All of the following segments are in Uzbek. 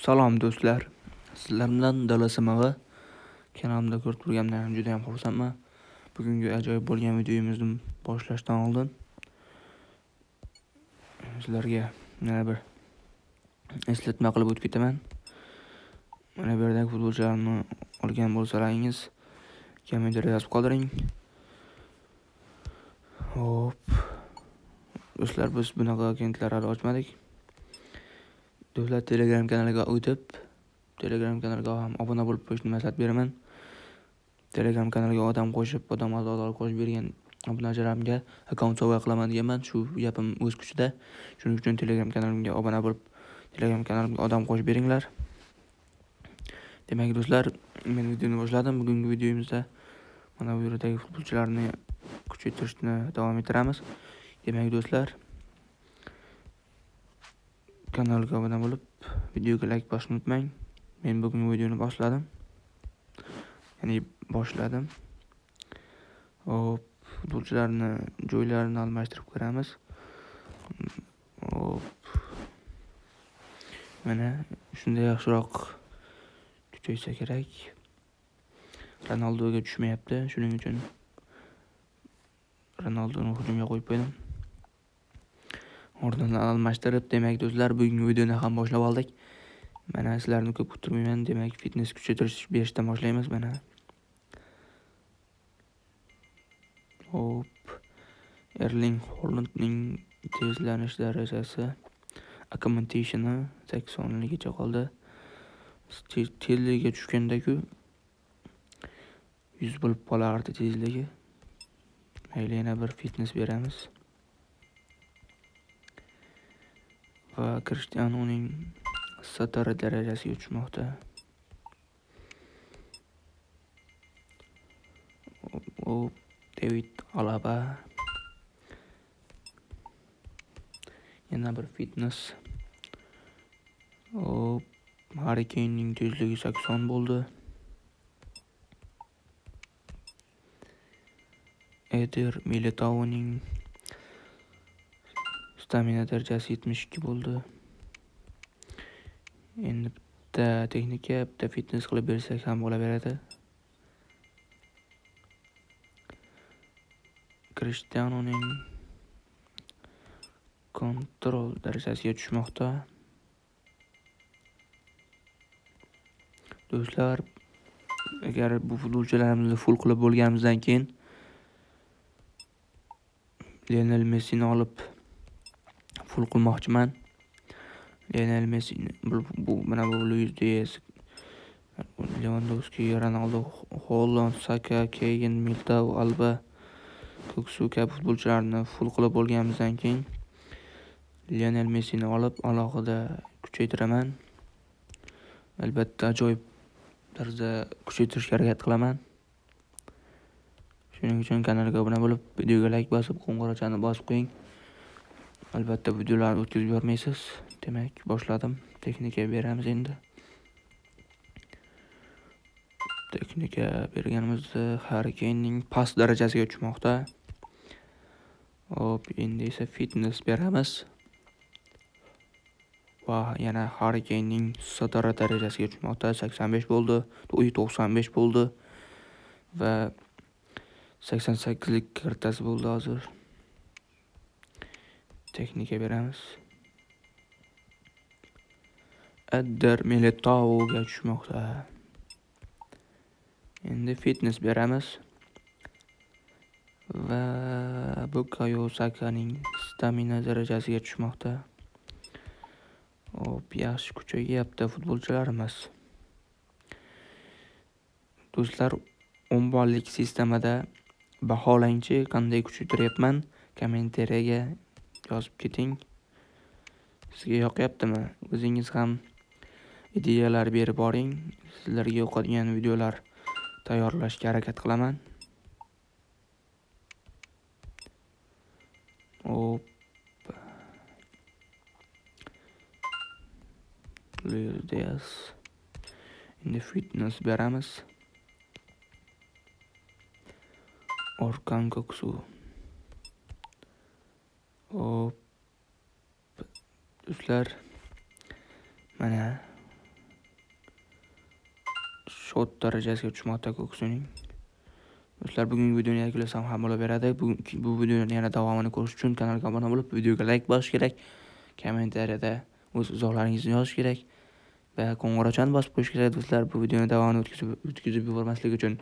Salom do'stlar. Sizlar bilan Dala Simig'i kanalimda ko'rib turganimdan juda ham xursandman. Bugungi ajoyib bo'lgan videomizni boshlashdan oldin sizlarga yana bir eslatma qilib o'tib ketaman. Mana bu yerdagi futbolchilarni olgan bo'lsalaringiz, kommentariyada yozib qoldiring. Hop. Do'stlar, biz bunaqa agentlar hali ochmadik. Do'stlar, Telegram kanaliga o'tib, Telegram kanaliga ham obuna bo'lib qo'yishni maslahat beraman. Telegram kanaliga odam qo'shib bergan obunachilarimga akkaunt sovg'a qilaman deganman. Shu gapim o'z kuchida. Shuning uchun Telegram kanalimga obuna bo'lib, Telegram kanalimga odam qo'shib beringlar. Demak do'stlar, men videoni boshladim. Bugungi videomizda mana bu yerdagi futbolchilarni kuchaytirishni davom ettiramiz. Demak do'stlar, kanalga obuna bo'lib, videoga like bosishni unutmang. Men bugungi videoni boshladim. Hop, futbolchilarni joylarini almashtirib ko'ramiz. Hop. Mana shunda yaxshiroq kuchaysa kerak. Ronaldoga tushmayapti. Shuning uchun Ronaldoni hujumga qo'yib qo'ydim. O'rnini almashtirib, demak do'stlar, bugungi videoni ham boshlab oldik. Mana sizlarni ko'p kuttirmayman. Demak, fitness kuchaytirish berishdan boshlaymiz. Mana hop, Erling Haalandning tezlanish darajasi, accumulationi 80ligicha qoldi. Tezligiga tushganda-ku 100 bo'lib qolardi tezligi. Mayli, yana bir fitness beramiz. Va Cristianoning satara darajasiga tushmoqda. Hop, David Alaba. Yana bir fitness. Hop, Harry Kane'ning tezligi 80 bo'ldi. Eder Militao'ning stamina darajasi 72 bo'ldi. Endi bitta texnika, bitta fitness qilib bersak ham bo'laveradi. Cristianoning kontrol darajasiga tushmoqda. Do'stlar, agar bu futbolchilarimizni full qilib bo'lganimizdan keyin Lionel Messini olib full qilmoqchiman. Lionel Messi mana bu Luis Diaz, Lewandowski, Ronaldo, Haaland, Saka, Kane, Militao, Alba, Koksu kabi futbolchilarni full qilib bo'lganimizdan keyin Lionel Messini olib alohida kuchaytiraman. Albatta ajoyib tarzda kuchaytirishga harakat qilaman. Shuning uchun kanalga obuna bo'lib, videoga like bosib, qo'ng'iroqchani bosib qo'ying. Albatta videolarni o'tkazib yormaysiz. Demak, boshladim. Texnika beramiz endi. Texnika berganimizda Harry Kane'ning pas darajasiga tushmoqda. Hop, endi esa fitness beramiz. Va yana Harry Kane'ning satara darajasiga tushmoqda. 85 bo'ldi, 95 bo'ldi va 88lik kartasi bo'ldi hozir. Texnika beramiz. Eder Militao'ga tushmoqda. Endi fitness beramiz. Va Bukayo Sakaning stamina darajasiga tushmoqda. Hop, yaxshi kuchayyapti futbolchilarimiz. Do'stlar, 10 ballik sistemada baholangchi qanday kuchaytiryapman? Kommentariyaga yozib keting. Sizga yoqyaptimi? O'zingiz ham ideyalar berib boring. Sizlarga yoqadigan videolar tayyorlashga harakat qilaman. Hop. Luis. Endi fitness beramiz. Orkan Koksu. Hop. Do'stlar, mana soat darajasiga tushmoqda ko'ksining. Do'stlar, bugungi videoni yakunlasam ham bo'laveradi. Bu videoning yana davomini ko'rish uchun kanalga obuna bo'lib, videoga like bosish kerak. Kommentariyada o'z izohlaringizni yozish kerak va qo'ng'iroqchani bosib qo'yish kerak do'stlar, bu videoning davomini o'tkazib yubormaslik uchun.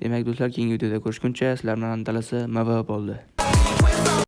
Demak do'stlar, keyingi videoda ko'rishguncha sizlar bilan Dalasi Mava bo'ldi.